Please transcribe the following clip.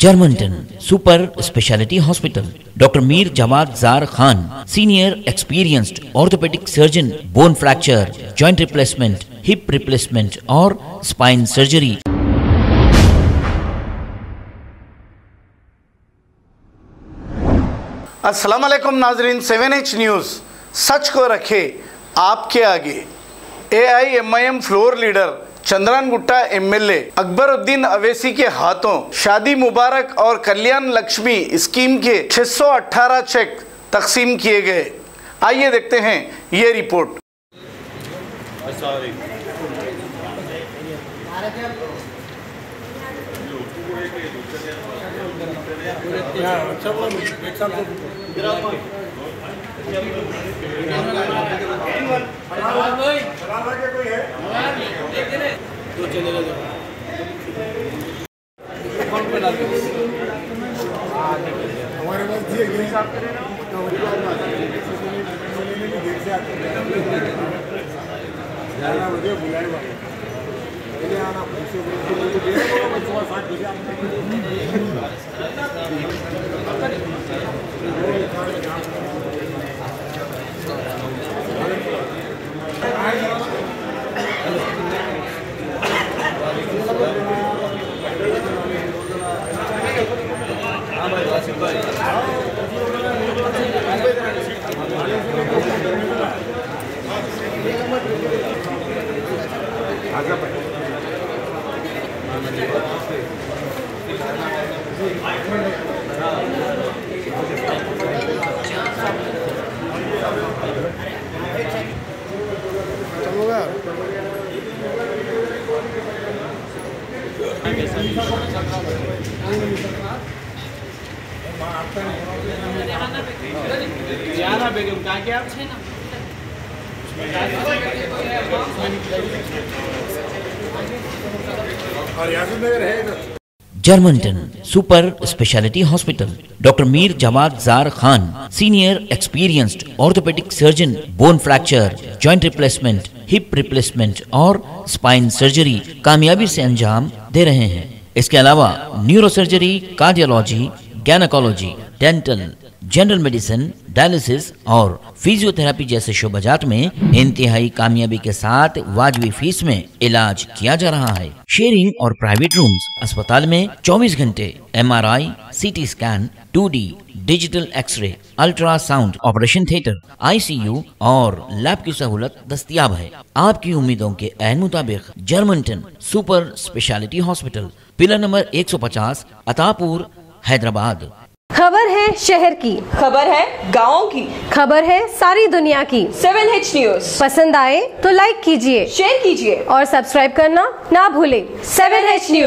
Germanton super speciality hospital, doctor Mir Jawad Zar Khan, senior experienced orthopaedic surgeon, bone fracture, joint replacement, hip replacement और spine surgery. अस्सलाम वालेकुम नाजरीन, 7H news सच को रखे आपके आगे। AIMIM floor leader Chandrayangutta MLA Akbaruddin Owaisi के हाथों शादी मुबारक और कल्याण लक्ष्मी स्कीम के 618 चेक तकसीम किए गए। आइए देखते हैं ये रिपोर्ट। हमारे पास Germanton super speciality hospital, doctor Mir Jawad Zar Khan, senior experienced orthopaedic surgeon, bone fracture, joint replacement, hip replacement और स्पाइन सर्जरी कामयाबी से अंजाम दे रहे हैं। इसके अलावा neurosurgery, cardiology, gynaecology, dental, general medicine, dialysis और फिजियोथेरेपी जैसे शोबाजात में इंतहाई कामयाबी के साथ वाजबी फीस में इलाज किया जा रहा है। शेयरिंग और प्राइवेट रूम्स, अस्पताल में 24 घंटे MRI, CT scan, 2D digital x-ray, ultrasound, operation theatre, ICU और लैब की सहूलत दस्तयाब है। आपकी उम्मीदों के ऐन मुताबिक Germanten super speciality hospital, pillar number 150, Attapur, Hyderabad. खबर है शहर की, खबर है गाँव की, खबर है सारी दुनिया की। 7H न्यूज़ पसंद आए तो लाइक कीजिए, शेयर कीजिए और सब्सक्राइब करना ना भूलें। 7H news.